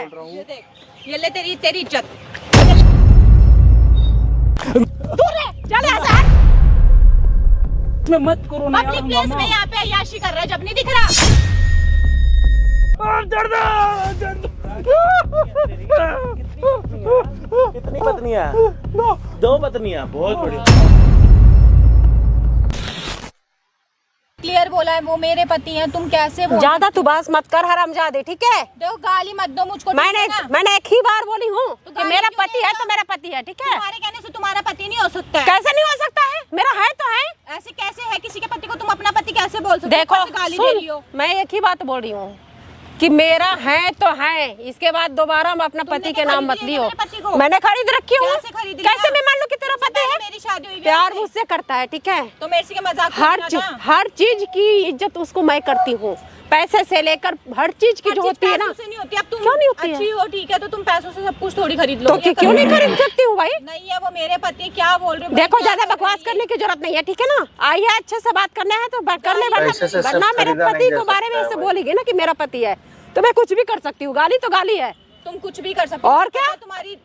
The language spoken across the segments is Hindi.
ये देख, ये ले तेरी इज्जत। दूर रह, चल यहाँ से। मैं मत करो ना पब्लिक प्लेस में यहाँ पे अय्याशी कर रहा है जब नहीं दिख रहा। कितनी पत्नियां? दो पत्नियां, बहुत बड़ी। क्लियर बोला है, वो मेरे पति हैं। तुम कैसे बोल? ज्यादा तू बहस मत कर हरामजादे, ठीक है? देखो गाली मत दो मुझको। मैंने एक ही बार बोली हूँ कि मेरा पति है तो मेरा पति है, ठीक है? तुम्हारे कहने से तुम्हारा पति नहीं हो सकता है। कैसे नहीं हो सकता है? मेरा है तो है। ऐसे कैसे है? किसी के पति को तुम अपना पति कैसे बोल सकते हो? देखो ऊपर से गाली दे रही हो। मैं एक ही बात बोल रही हूँ कि मेरा है तो है, इसके बाद दोबारा हम अपना पति के नाम मत लियो। मैंने खरीद रखी हूँ। कैसे मैं मान लूँ कि तेरा पति है? मेरी शादी हुई प्यार मुझसे करता है, ठीक है? तो मेरे से मजाक हर चीज की इज्जत उसको मैं करती हूँ, पैसे से लेकर हर चीज की जो होती है ना। नहीं होती। अब तुम क्यों नहीं होती अच्छी हो, ठीक है, तो तुम पैसों से सब कुछ थोड़ी खरीद लो। तो क्यों नहीं खरीद सकती हूँ भाई? नहीं है, वो मेरे पति। क्या बोल रहे हो? देखो ज्यादा बकवास करने की जरूरत नहीं है, ठीक है ना? आई है अच्छे से बात करने है तो कर ले, वरना मेरे पति के बारे में ऐसे बोलेगी ना कि मेरा पति है तो मैं कुछ भी कर सकती हूँ। गाली तो गाली है। तुम कुछ भी कर सकते हो। और क्या? तुम्हारी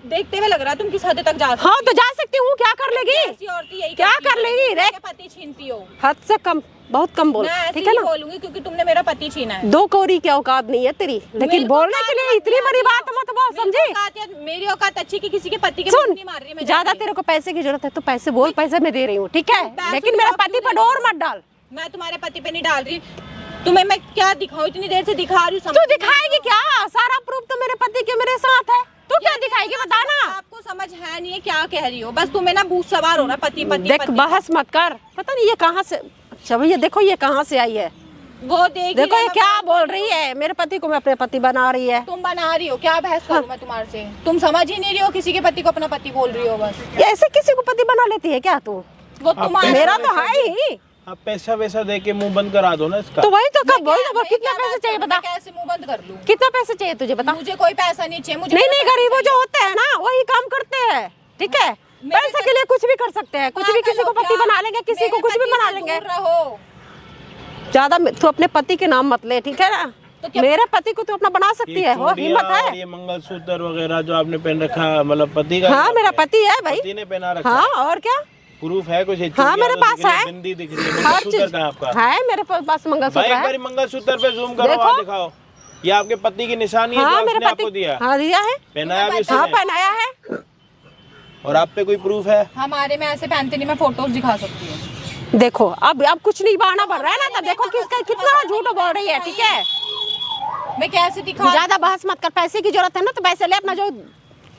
देखते हुए लग रहा है तुम किस हद तक जा सकती हाँ तो जा सकती हूँ। क्या कर लेगी? ऐसी औरतें यही क्या करती कर हैं, लेगी? दूसरे के पति छीनती हो। हद से कम, बहुत कम बोल, मैं ठीक है ना? बोलूंगी क्योंकि तुमने मेरा पति छीना है। दो कौड़ी की औकात नहीं है तेरी, लेकिन बोलने के लिए इतनी बड़ी बात मत बोल, समझी? मेरी औकात अच्छी कि किसी के पति के सुन, नहीं मार रही है। ज्यादा तेरे को पैसे की जरूरत है तो पैसे बोल, पैसे मैं दे रही हूँ, ठीक है? लेकिन मेरा पति पर डोर मत डाल। मैं तुम्हारे पति पे नहीं डाल रही। तुम्हें मैं क्या दिखाऊं? इतनी देर से दिखा रही हूँ। तू दिखाएगी क्या? सारा प्रूफ तो मेरे पति के मेरे साथ है। तू क्या दिखाएगी बताना? आपको समझ है नहीं है क्या कह रही हो? बस तुम्हें ना भूत सवार हो रहा, पति पति। देख बहस मत कर। पता नहीं ये कहाँ से, अच्छा भैया देखो ये कहाँ से आई है। वो देखो ये क्या बोल रही है, मेरे पति को मैं अपने पति बना रही है। तुम बना रही हो? क्या बहस करूं मैं तुम्हारे से? तुम समझ ही नहीं रही हो, किसी के पति को अपना पति बोल रही हो बस। ये ऐसे किसी को पति बना लेती है क्या तू? वो तुम्हारा मेरा तो है ही। आप पैसा वैसा दे के मुंह बंद करा दो ना इसका। तो वही तो कब बोल दो, कितना पैसे चाहिए बता? कैसे मुंह बंद कर लूं? कितना पैसे चाहिए तुझे बता? मुझे कोई पैसा नहीं चाहिए। मुझे नहीं गरीबों जो होते हैं ना वही काम करते हैं, ठीक है? पैसे के लिए कुछ भी कर सकते हैं, कुछ भी, किसी को पति बना लेंगे, किसी को कुछ भी बना लेंगे। ज्यादा तू अपने पति के नाम मत ले, ठीक है ना? मेरे पति को तू अपना बना सकती है, वो हिम्मत है? ये मंगलसूत्र वगैरह जो आपने पहन रखा, मतलब पति का? हाँ मेरा पति है भाई। पति ने पहना रखा? हाँ और क्या? प्रूफ है कुछ? हाँ मेरे पास है। बिंदी दिख रही है। हर मंगलसूत्र चीज कहाँ आपका है मेरे पास, मंगलसूत्र है। भाई मंगलसूत्र पे जूम करो, वहाँ दिखाओ। ये आपके पति की निशानी है हाँ, जो मेरे उसने पति आपको दिया? हाँ दिया है। पहनाया भी हाँ उसने? पहनाया है। और आप पे कोई प्रूफ है? हमारे में ऐसे पहनते नहीं, मैं फोटोज दिखा सकती हूँ। देखो अब कुछ नहीं बहाना बढ़ रहा है ना, तो देखो किसका कितना झूठ बोल रही है, ठीक है? मैं कैसे दिखा? ज्यादा बहस मत कर। पैसे की जरूरत है ना तो पैसे ले, अपना जो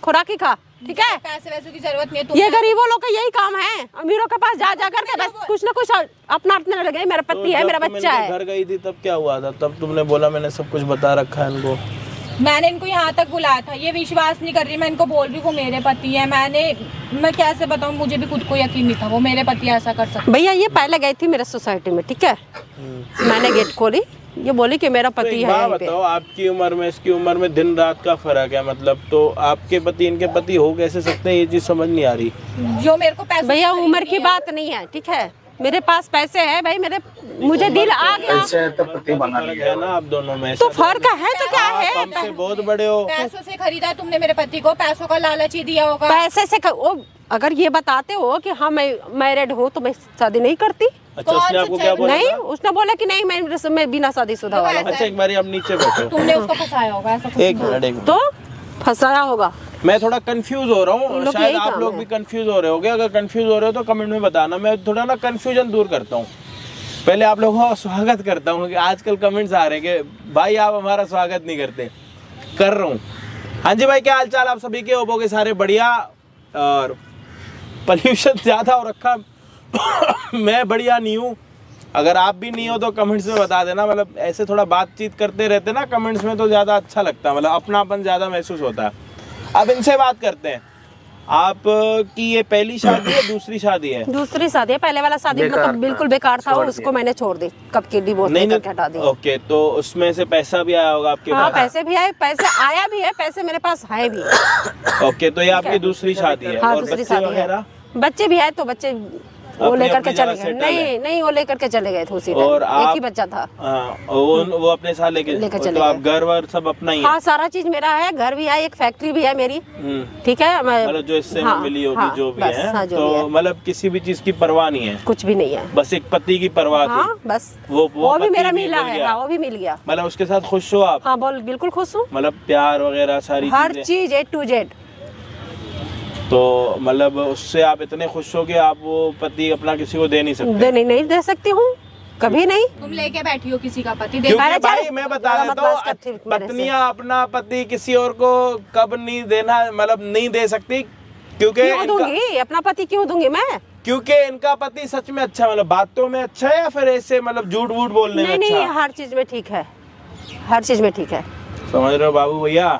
खुराकी खा, ठीक है? पैसे वैसे की जरूरत नहीं है। ये गरीबों लोग का यही काम है, अमीरों के पास जा जा करके बस कुछ ना कुछ अपना अपने लगे। मेरा पति है, मेरा बच्चा है। घर गई थी तब क्या हुआ था? तब तुमने बोला मैंने सब कुछ बता रखा है इनको। मैंने इनको यहाँ तक बुलाया था, ये विश्वास नहीं कर रही। मैं इनको बोल रही हूँ वो मेरे पति है। मैं कैसे बताऊँ? मुझे भी खुद को यकीन नहीं था वो मेरे पति ऐसा कर सकते। भैया ये पहले गई थी मेरे सोसाइटी में, ठीक है? मैंने गेट खोली, ये बोली कि मेरा पति है। तो बताओ, आपकी उम्र में इसकी उम्र में दिन रात का फर्क है, मतलब तो आपके पति इनके पति हो कैसे सकते हैं? ये चीज समझ नहीं आ रही। जो मेरे को पैसे, भैया उम्र की बात नहीं है, ठीक है? मेरे पास पैसे है भाई, मुझे दिल आ गया। तो पति बना लिया ना आप दोनों में। तो फर्क है तो क्या है? हमसे बहुत बड़े हो। पैसों से खरीदा तुमने मेरे पति को, पैसों का लालच ही दिया होगा। पैसे से अगर ये बताते हो कि हाँ मैं मैरिड हूँ तो मैं शादी नहीं करती। अच्छा उसने आपको क्या बोला? नहीं उसने बोला कि नहीं मैं बिना शादीशुदा वाला। अच्छा एक बार आप नीचे बैठो। तुमने उसको फंसाया होगा ऐसा कुछ। एक मिनट। तो फंसाया होगा। मैं थोड़ा कंफ्यूज हो रहा हूँ, शायद आप लोग भी कंफ्यूज हो रहे होगे। अगर कंफ्यूज हो रहे हो तो कमेंट में बताना, मैं थोड़ा ना कंफ्यूजन दूर करता हूँ। पहले आप लोगों का स्वागत करता हूँ कि आजकल कमेंट्स आ रहे हैं कि भाई आप हमारा स्वागत नहीं करते। कर रहा हूँ। हाँ जी भाई, क्या हाल चाल आप सभी के? होगे सारे बढ़िया। और पोल्यूशन ज़्यादा हो रखा मैं बढ़िया नहीं हूँ। अगर आप भी नहीं हो तो कमेंट्स में बता देना। मतलब ऐसे थोड़ा बातचीत करते रहते ना कमेंट्स में तो ज़्यादा अच्छा लगता है, मतलब अपनापन ज़्यादा महसूस होता है। अब इनसे बात करते हैं। आप की ये पहली शादी है, दूसरी शादी है? दूसरी शादी है। पहले वाला शादी मतलब बिल्कुल बेकार था, उसको मैंने छोड़ दी, कब की डिवोर्स लेकर हटा दी। ओके, तो उसमें से पैसा भी आया होगा आपके पास? हाँ पैसे भी आए, पैसे आया भी है, पैसे मेरे पास है भी। ओके, तो ये आपकी दूसरी शादी है। हाँ और दूसरी बच्चे शादी वगैरह? है। बच्चे भी है तो बच्चे वो अपनी- लेकर अपनी के चले जगह गए। settle है। नहीं, वो लेकर के चले गए थे उसी और टाइम। एक आप- ही बच्चा था। हाँ, वो अपने साथ लेके लेकर तो चले आप गए। घर वर सब अपना ही है? हाँ, सारा चीज मेरा है, घर भी है, एक फैक्ट्री भी है मेरी, ठीक है। मतलब जो इससे हाँ, मिली होगी हाँ, जो भी बस, है, हाँ, जो भी तो है। मतलब किसी भी चीज की परवाह नहीं है, कुछ भी नहीं है, बस एक पति की परवाह थी। हाँ बस वो भी पति मेरा भी मिला मिल है, गया। हाँ वो भी मिल गया। मतलब उसके साथ खुश हो आप? हाँ बोल, बिल्कुल खुश हूँ, मतलब प्यार वगैरह सारी हर चीजें? चीज A to Z। तो मतलब उससे आप इतने खुश हो कि आप वो पति अपना किसी को दे नहीं सकते? नहीं दे सकती हूँ, कभी नहीं। तुम लेके बैठी हो किसी का पति दे। क्योंकि अरे भाई चल, मैं बता ज्यादा देता मत बहस करती हूँ, मेरे से। पत्नियां अपना पति किसी और को कब नहीं देना, मतलब नहीं दे सकती, क्योंकि क्यों दूंगी अपना पति, क्यों दूंगी मैं? क्योंकि इनका पति सच में अच्छा, मतलब बातों में अच्छा है या फिर ऐसे मतलब झूठ वूठ बोलने में नहीं, अच्छा? हर चीज में ठीक है, हर चीज में ठीक है। समझ रहे हो बाबू भैया?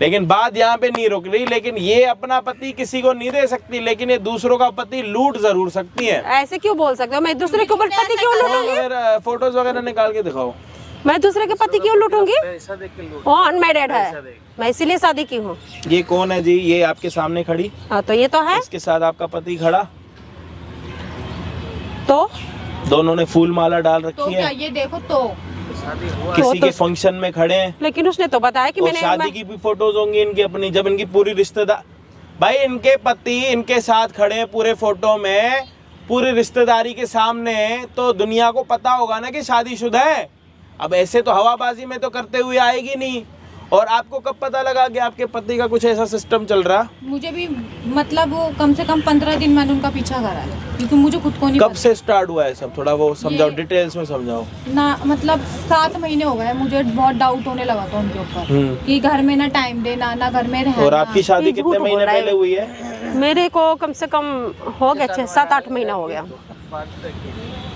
लेकिन बात यहाँ पे नहीं रुक रही, लेकिन ये अपना पति किसी को नहीं दे सकती, लेकिन ये दूसरों का पति लूट जरूर सकती है। ऐसे क्यों बोल सकते हो? मैं दूसरे के ऊपर पति क्यों लूटूंगी? फोटोज वगैरह निकाल के दिखाओ। मैं दूसरे के पति क्यों लूटूंगी? वो अनमेरिड है, मैं इसीलिए शादी की हूँ। ये कौन है जी? ये आपके सामने खड़ी, हाँ तो ये तो है, इसके साथ आपका पति खड़ा, तो दोनों ने फूल माला डाल तो रखी क्या है, ये देखो तो किसी के फंक्शन में खड़े हैं, लेकिन उसने तो बताया कि और मैंने शादी की भी फोटोज होंगी इनकी अपनी, जब इनकी पूरी रिश्तेदार, भाई इनके पति इनके साथ खड़े हैं पूरे फोटो में, पूरी रिश्तेदारी के सामने, तो दुनिया को पता होगा ना कि शादीशुदा है। अब ऐसे तो हवाबाजी में तो करते हुए आएगी नहीं। और आपको कब पता लगा कि आपके पति का कुछ ऐसा सिस्टम चल रहा? मुझे भी मतलब वो कम से कम 15 दिन मैंने उनका पीछा करा है, क्योंकि मुझे खुद को नहीं कब पता। से स्टार्ट हुआ है सब? थोड़ा वो समझाओ, ये- डिटेल्स में समझाओ ना मतलब 7 महीने हो गए, मुझे बहुत डाउट होने लगा था उनके ऊपर कि घर में ना टाइम देना, ना घर में रहना। और आपकी शादी ये कितने झूठ महीने बोल रहा है। पहले हुई है? मेरे को कम से कम हो गया 6-7-8 महीना हो गया।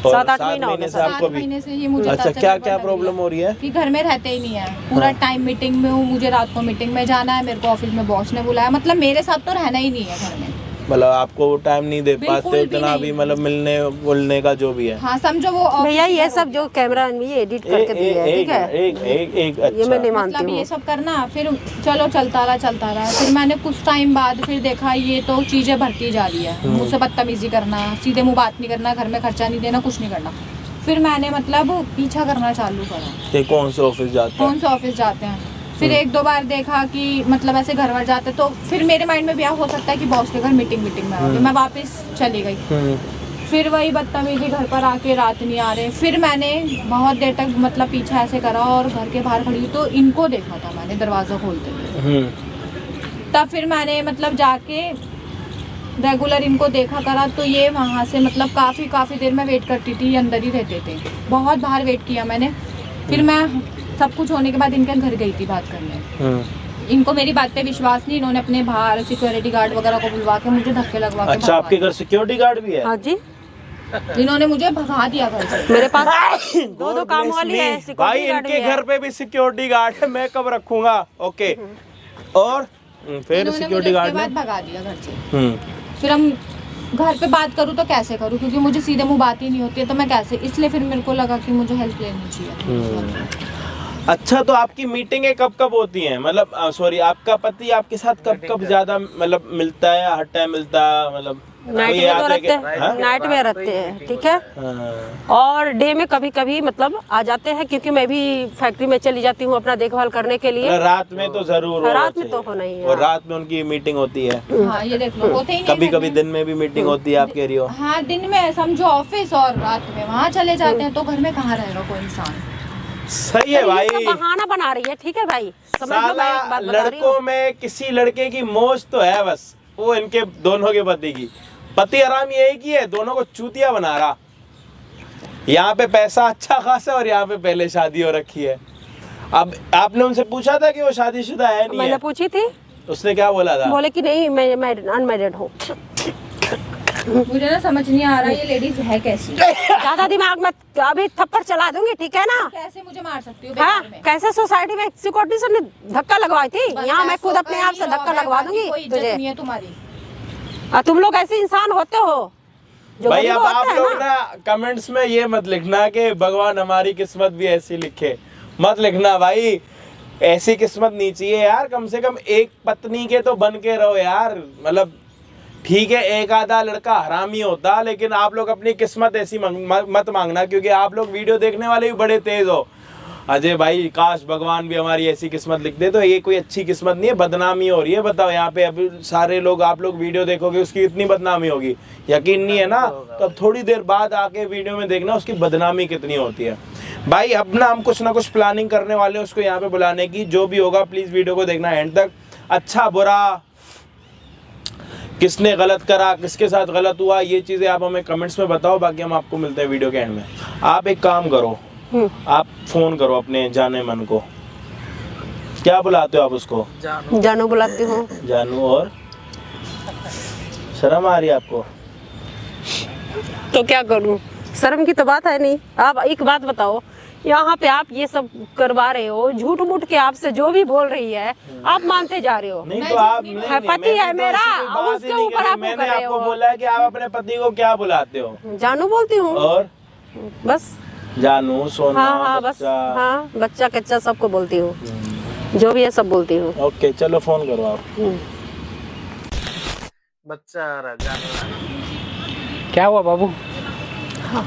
और 7-8 7 महीना हो महीने गया से सर। आपको 7 भी? महीने से ये मुझे अच्छा, टॉर्चर क्या करने क्या लगी प्रॉब्लम है हो रही है? कि घर में रहते ही नहीं है, पूरा टाइम मीटिंग में हूँ, मुझे रात को मीटिंग में जाना है, मेरे को ऑफिस में बॉस ने बुलाया, मतलब मेरे साथ तो रहना ही नहीं है घर में। मतलब आपको टाइम नहीं दे बिल्कुल पाते भी उतना नहीं। भी, मतलब मिलने बोलने का जो भी है। हाँ समझो वो office भैया ये में सब जो कैमरा में ये एडिट करके दिए है, ठीक है, एक ये मैं नहीं अच्छा, मानती मतलब ये हूँ। सब करना, फिर चलो चलता रहा। फिर मैंने कुछ टाइम बाद फिर देखा ये तो चीजें बढ़ती जा रही है, मुझसे बदतमीजी करना, सीधे मुंह बात नहीं करना, घर में खर्चा नहीं देना, कुछ नहीं करना। फिर मैंने मतलब पीछा करना चालू करा, ये कौन से ऑफिस जाते कौन हैं? से ऑफिस जाते हैं। फिर 1-2 बार देखा कि मतलब ऐसे घर वर जाते, तो फिर मेरे माइंड में भी हो सकता है कि बॉस के घर मीटिंग में आओगे, मैं वापस चली गई। फिर वही बदतमीजी, घर पर आके रात नहीं आ रहे। फिर मैंने बहुत देर तक मतलब पीछा ऐसे करा और घर के बाहर खड़ी हुई तो इनको देखा था मैंने दरवाज़ा खोलते हुए। तब फिर मैंने मतलब जाके रेगुलर इनको देखा करा, तो ये वहाँ से मतलब काफ़ी देर में वेट करती थी, ये अंदर ही रहते थे, बहुत बाहर वेट किया मैंने। फिर मैं सब कुछ होने के बाद इनके घर गई थी बात करने। इनको मेरी बात पे विश्वास नहीं, इन्होंने अपने बाहर सिक्योरिटी गार्ड वगैरह को बुलवा के मुझे धक्के लगवा के अच्छा, आपके घर सिक्योरिटी गार्ड भी है? हाँ जी, इन्होंने मुझे भगा दिया घर से। मेरे पास 2 काम वाली है, भाई सिक्योरिटी गार्ड इनके भी है। घर पे भी सिक्योरिटी गार्ड है, मैं कब रखूंगा? ओके, और फिर इन्होंने सिक्योरिटी मुझे गार्ड उसके ने? बाद भगा दिया घर से। फिर हम घर पे बात करूँ तो कैसे करूँ, क्योंकि मुझे सीधे मुंह बात ही नहीं होती है, तो मैं कैसे, इसलिए फिर मेरे को लगा कि मुझे हेल्प लेनी चाहिए। अच्छा, तो आपकी मीटिंगें कब कब होती हैं? मतलब सॉरी, आपका पति आपके साथ कब कब ज्यादा मतलब मिलता है, हर टाइम मिलता है? मतलब नाइट कोई में याद तो है रखते कि- हाँ? हैं, नाइट में रखते हैं, ठीक है। हाँ। और डे में कभी कभी मतलब आ जाते हैं, क्योंकि मैं भी फैक्ट्री में चली जाती हूँ अपना देखभाल करने के लिए। मतलब रात में तो जरूर होना रात में तो चाहिए। होना ही है। और रात में उनकी मीटिंग होती है, हाँ ये देख लो, होते ही नहीं कभी घर कभी में। दिन में भी मीटिंग होती है, आप कह रही हो? हाँ दिन में समझो ऑफिस, और रात में वहाँ चले जाते हैं, तो घर में कहाँ रहेगा कोई इंसान। सही है ये भाई। सब बहाना बना रही है, ठीक है भाई, समझ लो, मैं एक साला बात बता रही हूँ। लड़कों में किसी लड़के की मौज तो है, बस वो इनके दोनों के पति की। पति आराम ये एक ही है, दोनों को चूतिया बना रहा। यहाँ पे पैसा अच्छा खासा और यहाँ पे पहले शादी हो रखी है। अब आपने उनसे पूछा था कि वो शादीशुदा है नहीं मैंने है? पूछी थी, उसने क्या बोला था? बोले कि नहीं, मैं अनमैरिड हूँ। मुझे ना समझ नहीं आ रहा ये लेडीज है कैसी, ज्यादा दिमाग मत, अभी थप्पड़ चला दूंगी, ठीक है ना। कैसे मुझे मार सकती हो हाँ, बेकार में। कैसे सोसाइटी में सिक्योरिटी से धक्का लगवाई थी, बस यहाँ मैं ऐसो खुद अपने आप से कहीं धक्का रहो, लगवा बाकी दूंगी कोई इज्जत तुझे। नहीं है तुम्हारी। तुम लोग ऐसे इंसान होते हो जो भाई गरीब अब होते आप हैं लोग ना। ना कमेंट्स में ये मत लिखना कि भगवान हमारी किस्मत भी ऐसी लिखे, मत लिखना भाई। ऐसी किस्मत नहीं चाहिए यार, कम से कम एक पत्नी के तो बन के रहो यार। मतलब ठीक है एक आधा लड़का हरामी होता, लेकिन आप लोग अपनी किस्मत ऐसी मत मांगना, क्योंकि आप लोग वीडियो देखने वाले भी बड़े तेज हो। अजय भाई काश भगवान भी हमारी ऐसी किस्मत लिख दे, तो ये कोई अच्छी किस्मत नहीं है, बदनामी हो रही है। बताओ यहाँ पे अभी सारे लोग, आप लोग वीडियो देखोगे उसकी इतनी बदनामी होगी, यकीन नहीं है ना, तो अब थोड़ी देर बाद आके वीडियो में देखना उसकी बदनामी कितनी होती है। भाई अपना हम कुछ ना कुछ प्लानिंग करने वाले हैं उसको यहाँ पे बुलाने की, जो भी होगा प्लीज वीडियो को देखना एंड तक। अच्छा बुरा, किसने गलत करा, किसके साथ गलत हुआ, ये चीजें आप हमें कमेंट्स में बताओ, बाकी हम आपको मिलते हैं वीडियो के एंड में। आप एक काम करो, आप फोन करो अपने जाने मन को, क्या बुलाते हो आप उसको? जानू बुलाती हूँ। जानू, और शर्म आ रही है आपको? तो क्या करूँ, शर्म की तो बात है नहीं। आप एक बात बताओ, यहाँ पे आप ये सब करवा रहे हो, झूठ मूठ के आपसे जो भी बोल रही है आप मानते जा रहे हो। नहीं तो आप पति है मेरा, उसके ऊपर आप मैंने आपको बोला है कि आप अपने पति को क्या बुलाते हो? जानू बोलती हूँ। और बस जानू, सोना, हाँ बस, हाँ बच्चा कच्चा सबको बोलती हूँ, जो भी है सब बोलती हूँ। ओके चलो फोन करो आप। बच्चा आ रहा, जानो। क्या हुआ बाबू? हाँ।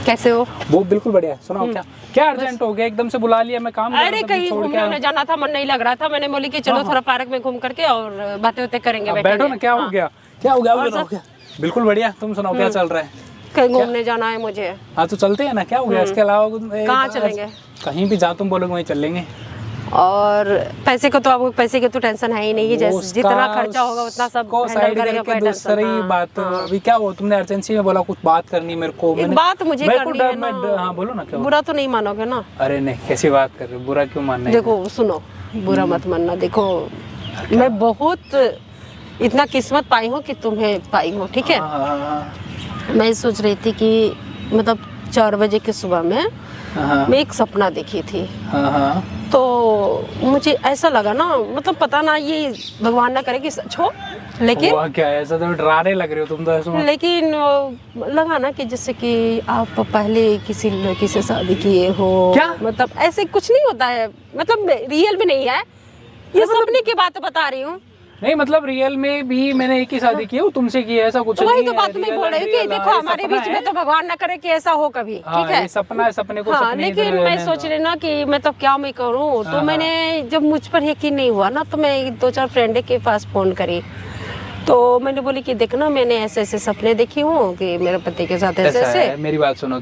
कैसे हो? वो बिल्कुल बढ़िया। सुनाओ क्या अर्जेंट हो गया, एकदम से बुला लिया? मैं काम अरे कहीं घूमने जाना था, मन नहीं लग रहा था, मैंने बोली कि चलो थोड़ा पार्क में घूम करके और बातें होते करेंगे। बैठो ना, क्या हो गया? क्या हो गया? बिल्कुल बढ़िया, तुम सुनाओ क्या चल रहा है? कहीं घूमने जाना है मुझे। हाँ तो चलते हैं ना, क्या हो गया? इसके अलावा कहाँ चलेंगे? कहीं भी जहाँ तुम बोलोगे वहीं चलेंगे। और पैसे को तो आपको पैसे की तो टेंशन है ही नहीं, जैसे जितना खर्चा होगा उतना सब हैंडल करेगा, कोई टेंशन नहीं। दूसरी बात, अभी क्या हुआ? तुमने अर्जेंसी में बोला कुछ बात करनी मेरे को। एक बात मुझे करनी है ना। हाँ बोलो ना। क्या बुरा तो नहीं मानोगे ना? अरे नहीं, कैसी बात कर रहे हो, बुरा क्यों मानना है? देखो सुनो, बुरा मत मानना। देखो मैं बहुत इतना किस्मत पाई हूँ कि तुम्हें पाई हूँ, ठीक है? मैं सोच रही थी कि मतलब 4 बजे की सुबह में मैं एक सपना देखी थी। तो मुझे ऐसा लगा ना, मतलब पता ना, ये भगवान ना करे कि सच हो, लेकिन क्या है, ऐसा तो डराने लग रहे हो तुम तो ऐसा। लेकिन लगा ना कि जैसे कि आप पहले किसी लड़की से शादी किए हो। क्या? मतलब ऐसे कुछ नहीं होता है, मतलब रियल में नहीं है, ये सपने की बात बता रही हूँ। नहीं मतलब रियल में भी मैंने एक ही शादी की है, तुमसे की है, ऐसा कुछ नहीं है। वही तो बात मैं बोल रही हूँ कि देखो हमारे बीच में तो भगवान ना करे कि ऐसा हो कभी, ठीक है? सपना है, सपने को हाँ, लेकिन मैं सोच रही ना कि मतलब क्या मैं करूँ, तो मैंने जब मुझ पर यकीन नहीं हुआ ना, तो मैं 2-4 फ्रेंड के पास फोन करी, तो मैंने बोली कि देखना मैंने ऐसे ऐसे सपने देखी हूँ कि मेरे पति के साथ ऐसे ऐसे। मेरी बात सुनो,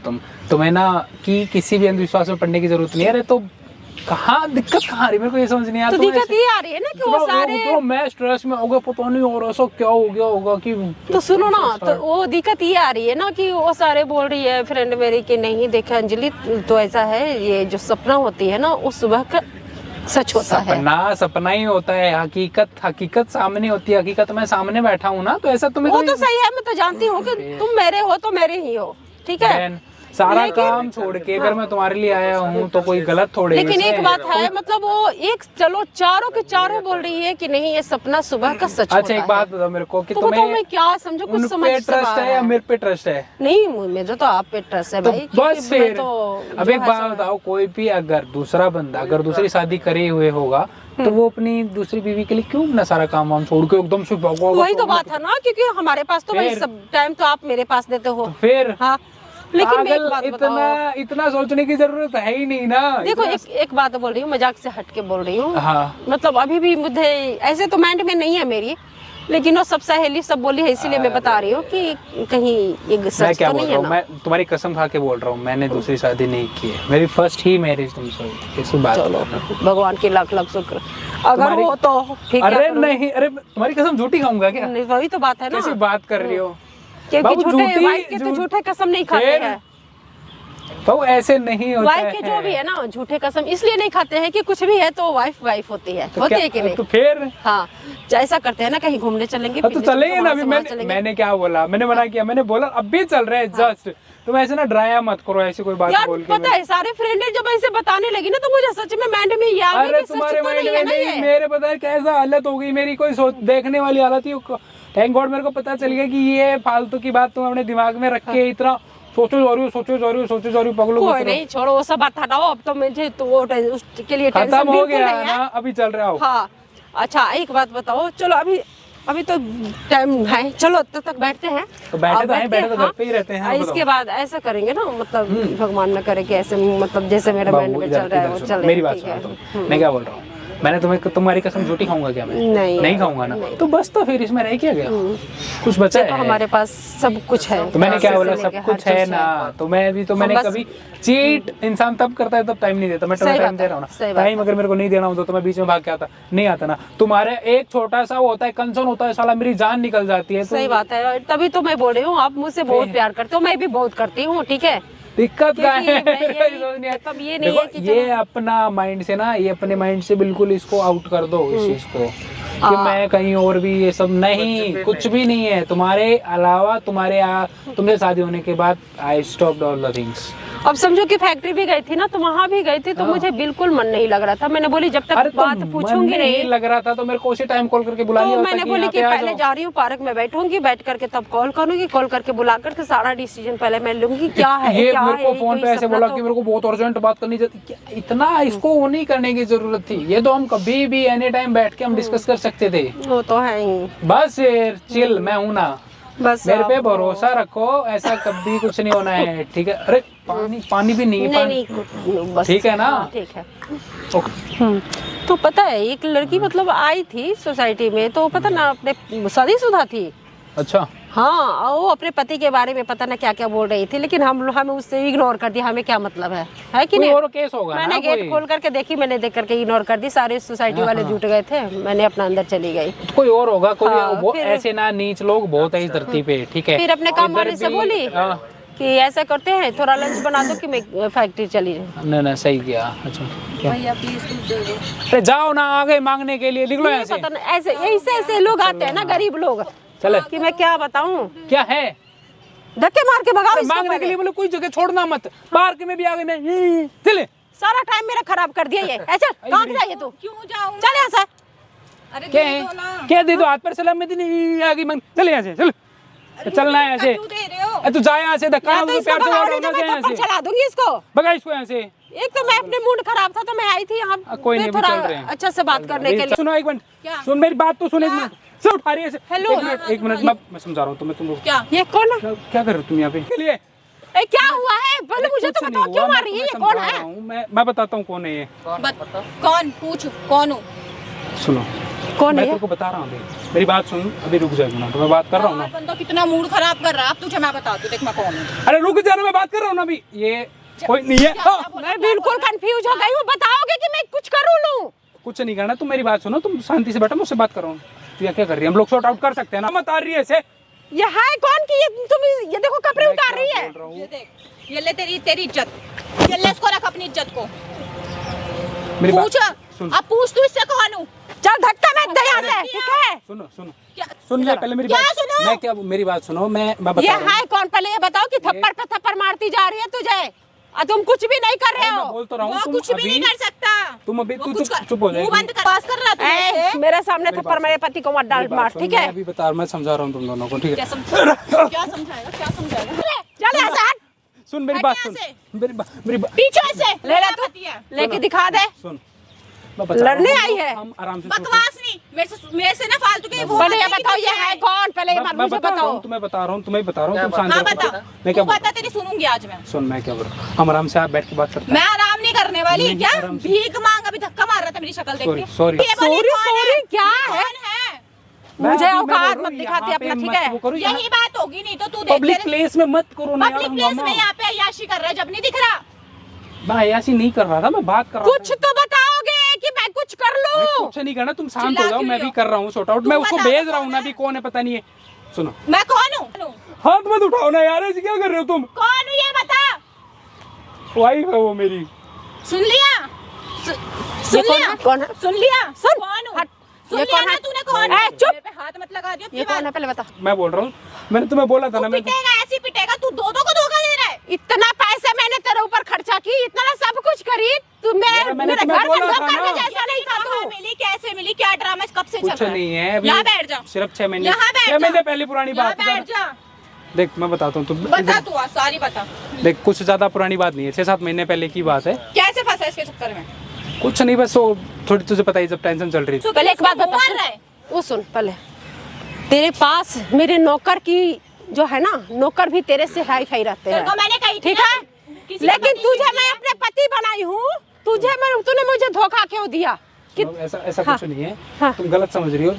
तुम्हें ना कि किसी भी अंधविश्वास में पढ़ने की जरूरत नहीं है। अरे तो कहाँ दिक्कत कहाँ आ रही, मेरे को ये समझ नहीं आता। तो दिक्कत ये आ रही है ना कि वो सारे तो मैं स्ट्रेस में होगा, पता नहीं और ऐसा क्या हो गया होगा कि। तो सुनो ना, तो वो दिक्कत ये आ रही है ना कि वो सारे बोल रही है फ्रेंड मेरी कि नहीं देखा अंजलि तो ऐसा है, ये जो सपना होती है ना वो सुबह का सच होता है। सपना ही होता है, हकीकत सामने होती है। हकीकत मैं सामने बैठा हूँ ना, तो ऐसा तुम्हें वो तो सही है, मैं तो जानती हूँ कि तुम मेरे हो तो मेरे ही हो, ठीक है? सारा काम छोड़ के अगर मैं तुम्हारे लिए आया हूँ तो कोई गलत थोड़े। लेकिन एक बात है, मतलब वो एक चलो चारों के चारों बोल रही है कि नहीं ये सपना सुबह का सच होता है। अच्छा एक बात बताओ मेरे को कि तो तुम्हें मैं क्या समझो, कुछ समझ ट्रस्ट है या मेरे पे ट्रस्ट है? नहीं मेरे तो आप पे ट्रस्ट है भाई। बस फिर अब एक बात बताओ, कोई भी अगर दूसरा बंदा अगर दूसरी शादी करे हुए होगा तो वो अपनी दूसरी बीवी के लिए क्यों अपना सारा काम वाम छोड़ के एकदम से भागो? वही तो बात है ना, क्योंकि हमारे पास तो वही सब टाइम तो आप मेरे पास देते हो। फिर हाँ, लेकिन मैं एक बात इतना सोचने की जरूरत है ही नहीं ना। देखो एक बात बोल रही हूँ, मजाक से हट के बोल रही हूँ। हाँ। मतलब अभी भी मुझे ऐसे तो माइंड में नहीं है मेरी, लेकिन वो सब सहेली सब बोली है, इसीलिए मैं बता रही हूँ कि कहीं ये सच तो नहीं है ना। मैं तुम्हारी कसम खा के बोल रहा हूँ, मैंने दूसरी शादी नहीं की है, मेरी फर्स्ट ही मैरिज तुमसे। कैसी बात? चलो भगवान की लाख लाख शुक्र, अगर वो तो ठीक है। अरे नहीं, अरे तुम्हारी कसम झूठी खाऊंगा क्या? वही तो बात है ना, कैसी बात कर रही हो? क्योंकि झूठे वाइफ के तो झूठे कसम नहीं खाते हैं। तो ऐसे नहीं होता है। वाइफ के जो भी है ना झूठे कसम इसलिए नहीं खाते हैं कि कुछ भी है तो वाइफ होती है, होती है कि नहीं? तो फिर हाँ, ऐसा करते हैं ना, कहीं घूमने चलेंगे तो चलेंगे ना। अभी मैंने क्या बोला, मैंने मना किया? मैंने बोला अभी चल रहे हैं जस्ट। तुम ऐसे ना डराया मत करो, ऐसी कोई बात बोल के। पता है सारे फ्रेंड जब ऐसे बताने लगी ना तो मुझे सच में माइंड में याद है। अरे तुम्हारे माइंड में नहीं, मेरे पता है कैसा हालत हो गई मेरी, कोई देखने वाली हालत थी। थैंक गॉड मेरे को पता चल गया कि ये फालतू की बात तुम अपने दिमाग में रख के इतना सोचो जा रही हो पगलो। कोई नहीं, छोड़ो वो सब बात हटाओ। अब तो मुझे तो वो उसके लिए खत्म हो गया ना, अभी चल रहा हो। हाँ अच्छा एक बात बताओ, चलो अभी अभी तो टाइम है, चलो तब तक बैठते हैं। तो बैठे तो हैं, बैठे तो घर हाँ, पे ही रहते हैं। इसके बाद ऐसा करेंगे ना, मतलब भगवान न करे कि ऐसे, मतलब जैसे मेरे माइंड में चल रहा है वो चले। मेरी बात ठीक है? सुनो तुम, मैं क्या बोल रहा हूँ, मैंने तुम्हारी कसम झूठी खाऊंगा क्या मैं? नहीं खाऊंगा ना, तो बस तो फिर इसमें रह क्या गया, कुछ बचा तो है? हमारे पास सब कुछ है। तो मैंने क्या बोला, से सब लेके कुछ हर है चीज़ ना, तो मैंने बस- कभी चीट इंसान तब करता है तब टाइम नहीं देता। मैं सही टाइम बात दे है, रहा हूँ सही ना, बात टाइम अगर मेरे को नहीं देना होता तो मैं बीच में भाग के आता नहीं आता ना। तुम्हारे एक छोटा सा वो होता है, कंसर्न होता है, साला मेरी जान निकल जाती है। सही बात है, तभी तो मैं बोल रही हूँ, आप मुझसे बहुत प्यार करते हो, मैं भी बहुत करती हूँ, ठीक है। दिक्कत क्या है? क्योंकि मैं यही- मतलब ये नहीं देखो, है कि ये अपना माइंड से ना, ये अपने माइंड से बिल्कुल इसको आउट कर दो इस चीज को, कि मैं कहीं और भी ये सब नहीं, कुछ भी नहीं है तुम्हारे अलावा। तुमसे शादी होने के बाद I stopped all the things. अब समझो कि फैक्ट्री भी गई थी ना, तो वहाँ भी गई थी, तो मुझे बिल्कुल मन नहीं लग रहा था। मैंने बोली जब तक बात पूछूंगी नहीं लग रहा था तो मेरे को उसी टाइम कॉल करके बुला लिया तो होता मैंने कि बोली यहाँ कि पे आ पहले जाओ। जा रही हूँ पार्क में बैठूंगी, बैठ करके तब कॉल करूंगी, कॉल करके बुला करके सारा डिसीजन पहले मैं लूंगी। क्या है ये क्या मेरे को है, फोन कोई पे ऐसे सपना बोला तो- कि मेरे को बहुत अर्जेंट बात करनी चाहिए। इतना इसको वो नहीं करने की जरूरत थी, ये तो हम कभी भी एनी टाइम बैठ के हम डिस्कस कर सकते थे। वो तो है ही, बस फिर चिल, मैं हूं ना, बस मेरे पे आप- भरोसा रखो, ऐसा कभी कुछ नहीं होना है, ठीक है? अरे पानी भी नहीं, नहीं बस ठीक है ना? हाँ, ठीक है। ओके। तो पता है एक लड़की मतलब आई थी सोसाइटी में, तो पता ना अपने शादीशुदा थी। अच्छा, हाँ, वो अपने पति के बारे में पता ना क्या क्या बोल रही थी, लेकिन हमें उससे इग्नोर कर दिया। हमें क्या मतलब है कि कोई नहीं? और केस होगा ना, मैंने गेट खोल करके देखी, मैंने देख करके इग्नोर कर दी। सारे सोसाइटी वाले जुट गए थे, मैंने अपना अंदर चली गई। कोई और होगा, कोई हाँ, वो फिर- ऐसे ना नीच लोग बहुत है इस धरती पे, ठीक है? फिर अपने काम इधर वाले से भी- बोली हाँ। कि ऐसा करते हैं, थोड़ा लंच बना दो कि मैं फैक्ट्री चली जाऊँ। नहीं सही किया। अच्छा, क्या? भैया प्लीज कुछ दे दो। अरे जाओ ना आगे मांगने के लिए, निकलो यहाँ से। पता नहीं ऐसे ऐसे लोग आते हैं ना, गरीब लोग, चले, कि मैं क्या बताऊं, क्या है? धक्के मार के भगाओ अरे इसको मांगने के पहले। लिए बोले कोई जगह छोड़ना मत, पार्क में भी आगे नहीं, चले। सारा टाइम मेरा खराब कर दिया ये। ऐसा कहाँ जाइए तू, क्यों जाऊँ? चल यहाँ से। अरे क्या दे है? दो ना। क्या दे दो? हाथ पर सलाम में नहीं आगे मन, चले यहाँ से, चल। चलना है यहाँ से। क्यों दे रहे हो? अरे तू जा यहाँ से, धक्का या ना तो दो, इसको प्यार से भगाओ, लौट नहीं तो ना मैं जाए यहाँ थप्पड़ से। चला दूंगी इसको। भगा इसको यहाँ से। एक तो मैं अपने मूड खराब था तो मैं आई थी यहाँ कोई पे नहीं, अभी थोड़ा चल रहे हैं। अच्छा से बात करने के लिए। सुनो एक मिनट, क्या? सुन मेरी बात तो सुन एक मिनट। सब उठा रही है ऐसे। हेलो। एक मिनट, मैं समझा रहा हूँ तुम्हें, तुम क्या? ये कौन है? क्या कर रहे हो तुम यहाँ पे? के लिए ए, क्या हुआ है? पहले मुझे तो कुछ बताओ नहीं क्यों हुआ, मार रही है? मैं ये समझा कौन रहा है? हूँ, मैं बताता हूँ कौन है ये। कौन? पूछ कौन हूँ? सुनो, कौन मैं है? तेरे को बता रहा हूँ, देख मेरी बात सुन, अभी रुक जाए ना, तो मैं बात कर रहा हूँ ना। बंदा कितना मूड खराब कर रहा है। अब तुझे मैं बताती हूँ, देख मैं कौन हूँ। अरे रुक जा ना, मैं बात कर रहा हूँ ना अभी। ये कोई नहीं है। हाँ। मैं बिल्कुल कंफ्यूज हो गई हूँ। बताओगे कि मैं कुछ करूँ लूँ? कुछ नहीं करना, तुम मेरी बात सुनो, तुम शांति से बैठो, मुझसे बात करो। तू क्या कर रही है? हम लोग सॉर्ट आउट कर सकते हैं ना? मत आ रही है ऐसे। ये है कौन की? ये देखो कपड़े उतार रही है। बोल रहा हूँ। ये देख, ये ले तेरी इज्जत। ये ले इसको रख अपनी इज्जत को। मेरी बात पूछ, सुन, अब पूछ तू इससे कौन हूँ? चल धक्का मत दे यहाँ से, ठीक है? सुनो सुनो, क्या? सुन ले पहले मेरी क्या बात। सुनो? मैं क्या, मेरी बात सुनो, मैं ये बता रहा हूँ। है कौन? पहले ये बताओ कि थप्पड़ पे थप्पड़ मारती जा रही है तुझे, और तुम कुछ भी नहीं कर रहे मैं हो। बोल तो रहा हूँ, वो तुम कुछ भी नहीं अभी कर सकता। तुम अभी वो तू कुछ कर- चुप हो जाएगी। मुंह बंद कर। पास कर रहा तू ए, ऐसे? मेरे सामने थप्पड़ मेरे पति को मत डाल मेरी मार, बात सुन, ठीक मैं है? अभी बता, मैं समझा रहा हूँ तुम दोनों को, ठीक क्या है? क्या समझाएगा? क्या समझाएगा? चल यहाँ से हट। सुन मेरी हट बात, यहाँ सुन से। मेरी बात पीछे से ले ला तू, पति है। लेके दिखा दे। सुन, मैं बता रहा हूँ, लड़ने हम आई लोग- है। हम आराम से बकवास नहीं, मेरे से ना फालतू के वो पहले ये बातें बताओ की ये तुझे। है कौन? पहले ये बात मैं मुझे बता रहा बताओ। हूँ, तुम्हें बता रहा हूँ, तुम्हें बता रहा हूँ, तुम शांत हाँ हो बता, जाओ। मैं क्या तू बोल बता, तेरी सुनूंगी आज मैं। सुन, मैं क्या बोल रहा हूँ, हम आराम से आप बैठ के बात करते मैं आराम नहीं करने वाली। नहीं, क्या आराम से। भीख मांग? अभी धक्का मार रहा था मेरी शक्ल देख Sorry, के। sorry. ये बोली Sorry, कौन है? sorry, क्या ये है? कौन है? मैं मुझे अभी मैं औकात बोल रहा मत हूँ, दिखाती यहाँ पे अपना, ठीक मत है? वो करो, यही बात होगी, नहीं तो तू देख पब्लिक तेरे- प्लेस में मत करो ना यार, पब्लिक प्लेस मामा। में यहाँ पे अय्याशी कर रहा है जब नहीं दिख रहा। मैं ऐसी नहीं कर रहा था, मैं बात कर रहा कुछ तो बताओगे कि मैं कुछ कर था। लूं? कुछ नहीं करना, तुम शांत चिल्ला हो जाओ, क्यों मैं रही भी हो? कर रहा हूँ सॉर्ट आउट। तू मैं उसको बता भेज दो रहा हूँ कौन ना, है? अभी कौन है पता नहीं है। सुनो, मैं कौन हूँ? हाथ मत उठाओ ना यार, ऐसे क्या कर रहे हो तुम? कौन हूँ ये बता। वाइफ है वो मेरी। सुन लिया? सुन लिया? कौन है? सुन लिया? सुन, कौन हूँ? हट। सुन ये लिया कौन ना है? तूने कौन ए, है? चुप। मेरे पे हाथ मत लगा दियो। ये कौन है? पहले बता। मैं बोल रहा हूँ, मैंने तुम्हें बोला था ना, मैं पिटेगा, ऐसे ही पिटेगा। तू दो को धोखा दे रहा है। इतना पैसे मैंने तेरे ऊपर खर्चा की, इतना ना सब कुछ करी, तू यार, मैंने मेरे तुम्हें घर बोला में था नौकर ना। के जैसा नहीं था कहाँ तू। मिली? कैसे मिली? क्या ड्रामा कब से चल कुछ रहा है? नहीं है, अभी यहाँ बैठ जा। सिर्फ 6 महीने, यहाँ बैठ 6 जा। महीने पहले पुरानी यहाँ बात बैठ जा। देख मैं बताता हूँ, तुम बता तू आज, सारी बता। देख कुछ ज्यादा पुरानी बात नहीं है, 6-7 महीने पहले की बात है। कैसे फंसा इसके चक्कर में? कुछ नहीं, बस वो थोड़ी तुझे पता ही, जब टेंशन चल रही थी। तो पहले एक बात इसको बता, मार रहा है। वो सुन पहले, तेरे पास मेरे नौकर की जो है ना, नौकर भी तेरे से हाई फाई रहते हैं, मैंने कही थी ठीक ना, है, किसी लेकिन को तुझे मैं अपने पति बनाई हूँ, तूने मुझे धोखा क्यों दिया? ऐसा ऐसा हाँ। कुछ नहीं है, हाँ। तुम गलत समझ रही हो।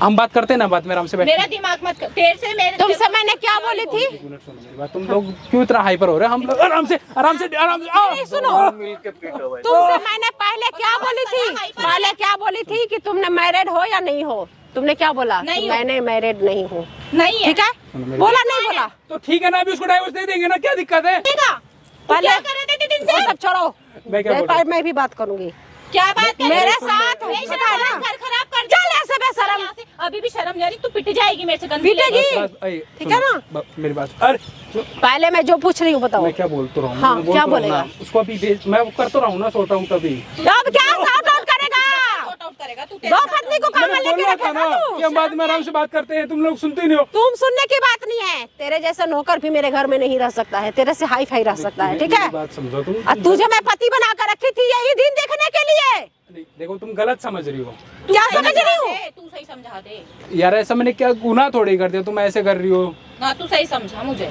हम बात करते हैं ना, बात में आराम से बैठ। मेरा दिमाग मत कर, तेरे से मेरे तुमसे मैंने क्या बोली थी? एक मिनट सुनो मेरी बात। तुम लोग क्यों इतना हाइपर हो रहे हैं? हम लोग आराम से आराम से आओ। नहीं, सुनो, तुमसे मैंने पहले क्या बोली थी? पहले क्या बोली थी कि तुमने मैरिड हो या नहीं हो? तुमने क्या बोला? नहीं मैंने मैरिड नहीं हूँ, नहीं है, ठीक है, बोला नहीं बोला? तो ठीक है ना, अभी उसको डाइवोर्स दे देंगे ना, क्या दिक्कत है? पहले क्या कर रहे थे दिन से? वो सब छोड़ो, मैं क्या बोल रहा हूँ? मैं भी बात करूंगी क्या बात कर मेरे रहे हो? साथ, पता है ना? ना, घर खराब कर चल ऐसे बेशरम। यहाँ से। अभी भी शर्म नहीं आ रही, तू पिट जाएगी मेरे से, गंदी पिटेगी? लगेगी। ठीक है ना? मेरी बात। अरे पहले मैं जो पूछ रही हूँ बताओ। मैं क्या बोल तो रहा हूँ? हाँ, मैं बोल क्या तो रहा हूँ बोलेगा? ना, उसको अभी मैं वो कर तो रहा हूँ ना, सोता हूँ तभी। अब क्या सॉर्ट आउट करेगा? Sort out करेगा तू, दो पत्नी को काम में मैंने लेके बोला था रखेगा ना तू? कि हम बाद में आराम से बात करते हैं, तुम लोग सुनते ही नहीं हो। तुम सुनने की बात नहीं है, तेरे जैसा नौकर भी मेरे घर में नहीं रह सकता है, तेरे से हाई फाई रह सकता है, ठीक है? मेरी बात समझो तुम। और तुझे मैं पति बना कर रखी थी यही दिन देखने के लिए। नहीं, देखो तुम गलत समझ रही हो क्या समझ रही हूँ? तू सही समझा दे यार। ऐसा मैंने क्या गुनाह थोड़ी कर दिया, तुम ऐसे कर रही हो। ना, तू सही समझा मुझे।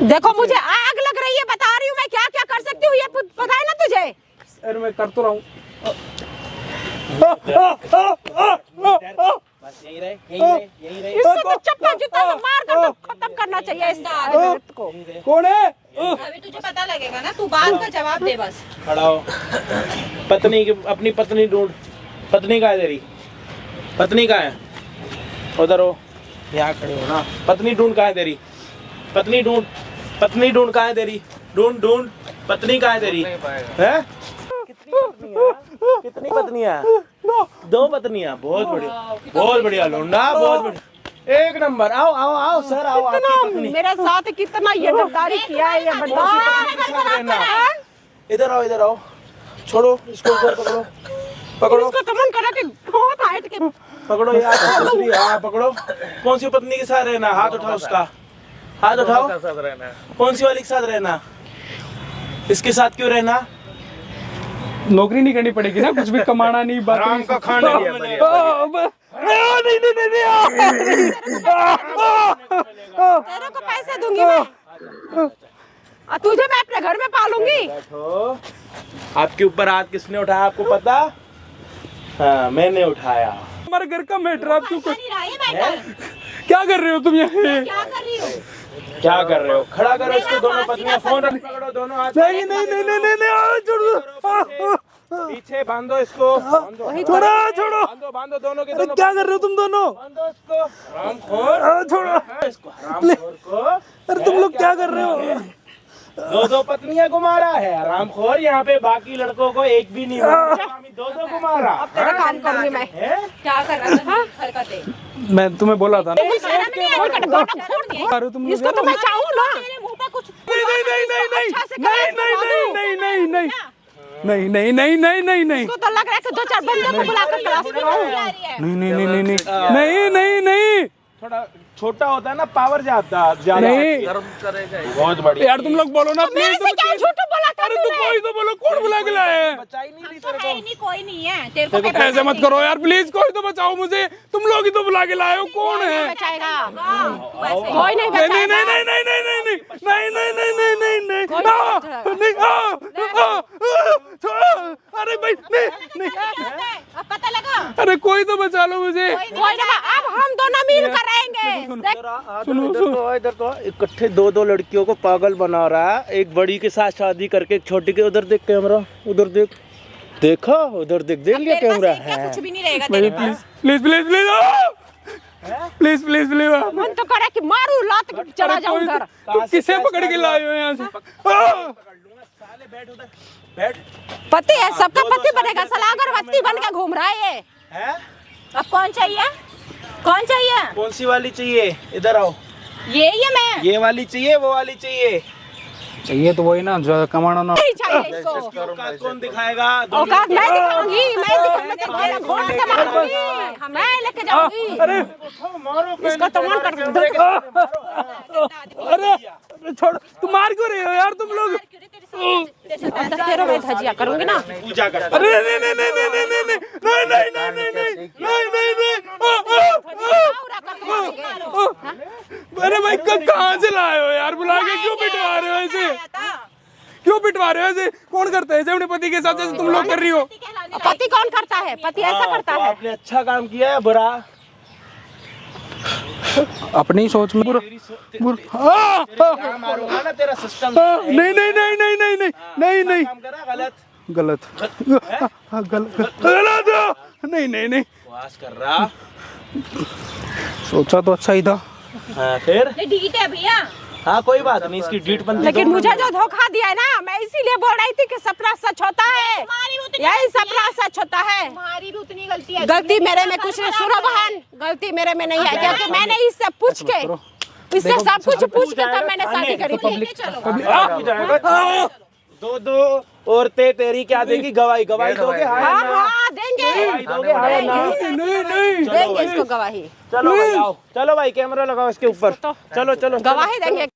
देखो मुझे आग लग रही है, बता रही हूँ मैं क्या क्या कर सकती हूँ, ये पता है ना तुझे? अरे मैं कर तो रहा हूँ। इसको तो चप्पल जूता से मार कर खत्म करना चाहिए इस औरत को। कौन है? अभी तुझे पता लगेगा ना, तू बात का जवाब दे बस। खड़ा हो। पत्नी की, अपनी पत्नी ढूंढ। पत्नी कहाँ है तेरी? पत्नी कहाँ है? उधर हो, यहाँ खड़े हो ना। पत्नी ढूंढ, कहाँ है तेरी? पत्नी ढूंढ, पत्नी ढूंढ, कहाँ है तेरी? ढूंढ ढूंढ, पत्नी कहाँ है तेरी? हैं? कितनी पत्नियां? दो पत्नियां, बहुत बढ़िया, बहुत बढ़िया लौंडा, बहुत बढ़िया, एक नंबर। आओ आओ आओ सर, आओ। आपकी पत्नी मेरे साथ कितना ये गद्दारी किया है ये बंदा। इधर आओ, इधर आओ। छोड़ो इसको, ऊपर पकड़ो, पकड़ो, इसको तो मन करा कि बहुत हाइट के पकड़ो यार। दूसरी, हाँ पकड़ो। कौन सी पत्नी के साथ रहना? हाथ उठाओ उसका, हाथ उठाओ। कौन सी वाली के साथ रहना? इसके साथ क्यों रहना? नौकरी नहीं करनी पड़ेगी ना, कुछ भी कमाना नहीं, बात आराम का खाना नहीं, नहीं, तेरे को पैसे दूंगी मैं, और तुझे मैं अपने घर में पालूंगी। बैठो। आपके ऊपर हाथ किसने उठाया आपको पता? हाँ, मैंने उठाया। हमारे घर का मैटर, आप क्यों नहीं रहा है मैटर। क्या कर रहे हो तुम यहाँ? क्या कर रही हो? क्या कर रहे हो? खड़ा करो इसको, दोनों पत्नियां। फोन रख, पकड़ो दोनों हाथ। नहीं नहीं नहीं नहीं नहीं नहीं, छोड़ो, पीछे बांधो इसको, बांधो, छोड़ो छोड़ो। बांधो, बांधो दोनों के अरे दोनों। क्या कर रहे हो तुम दोनों? बांधो इसको, हरामखोर। छोड़ो इसको हरामखोर को। अरे तुम लोग क्या कर रहे हो? दो दो पत्नियां को मारा है हरामखोर। यहाँ पे बाकी लड़कों को एक भी नहीं हुआ, दो दो को मारा। तेरा काम करूंगी मैं। हैं? क्या कर रहा है? हरकतें। मैं तुम्हें बोला था ना। अरे तुम इसको तो मैं चाहूँ ना। तेरे मुंह पे कुछ नहीं नहीं नहीं नहीं नहीं नहीं नहीं नहीं नहीं नहीं नहीं नहीं नहीं नहीं इसको तो लग रहा है कि दो चार बंदों को बुलाकर क्लास कराऊं। नहीं नहीं नहीं नहीं नहीं नहीं नहीं थोड़ा छोटा होता है ना, पावर ज्यादा नहीं। बहुत बढ़िया यार तुम लोग बोलो ना मेरे प्लीज। से क्या झूठ बोला था अरे तू तूने? कोई तो बोलो, कौन बुला के लाया है? बचा ही नहीं रही तो तेरे है को। ही नहीं, कोई नहीं है तेरे को क्या ऐसे मत करो यार प्लीज, कोई तो बचाओ मुझे। तुम लोग ही तो बुला के लाए हो, कौन है? बचाएगा वैसे कोई नहीं नहीं नहीं बचाएगा। नहीं नहीं नहीं नहीं नहीं नहीं नहीं नहीं नहीं नहीं कोई नहीं छोड़ो। अरे भाई नहीं नहीं, अब पता लगा। अरे कोई तो बचा लो मुझे। कोई नहीं, अब हम दोनों मिल कर रहेंगे। देख, इधर तो इकट्ठे दो दो लड़कियों को पागल बना रहा है। एक बड़ी के साथ शादी करके एक छोटी के। उधर देख कैमरा, उधर देख, देखा उधर देख, देख लिया तेरे पास कैमरा एक क्या है। कुछ भी नहीं रहेगा तेरे please pass. Please please please please please please. मन तो करे कि मारू लात के चला जाऊं घर। तुम किसे पकड़ के लाए हो यहाँ से? साले बैठ उधर, बैठ। पति है, सबका पति बनेगा। साला अगरबत्ती बन के घूम रहा है ये। हैं? अब कौन चाहिए? कौन चाहिए? कौन सी वाली चाहिए? इधर आओ। ये मैं। ये वाली चाहिए, वो वाली चाहिए? चाहिए तो वही ना जो कमाना ना। नहीं चाहिए इसको। औकात कौन दिखाएगा? औकात मैं दिखाऊंगी, मैं दिखाऊंगी, घोड़ा से मारूंगी, मैं लेके जाऊंगी। अरे इसको तो मन कर अरे छोड़, तुम मार क्यों रहे हो यार तुम लोग? तेरे में धजिया करूंगी ना। पूजा कर। अरे नहीं नहीं नहीं नहीं नहीं नहीं नहीं नहीं नहीं नहीं नहीं नहीं नहीं रही हो? पति कौन करता है? पति ऐसा करता तो है? आपने अच्छा काम किया है बुरा? अपनी सोच में बुरा क्या मारूंगा ना तेरा सिस्टम। नहीं नहीं नहीं नहीं नहीं नहीं नहीं नहीं काम करा गलत गलत गलत नहीं नहीं नहीं बकवास कर रहा। सोचा तो अच्छा ही था। हाँ फिर ढीठ है भैया। हाँ कोई बात नहीं, इसकी डीट बनती लेकिन मुझे जो धोखा दिया है ना, मैं इसीलिए बोल रही थी कि सपना सच होता है, यही सपना सच होता है। तुम्हारी भी उतनी गलती है। गलती मेरे में कुछ नहीं, सुनो बहन, गलती मेरे में नहीं है, क्योंकि मैंने इससे पूछ के, इससे सब कुछ पूछ के तब मैंने शादी करी थी। दो औरतें तेरी क्या देगी? गवाही गवाही दोगे? हाँ हाँ देंगे, दोगे? हाँ ना? नहीं नहीं देंगे इसको गवाही, चलो भाई आओ, चलो भाई कैमरा लगाओ इसके ऊपर, चलो चलो गवाही देंगे।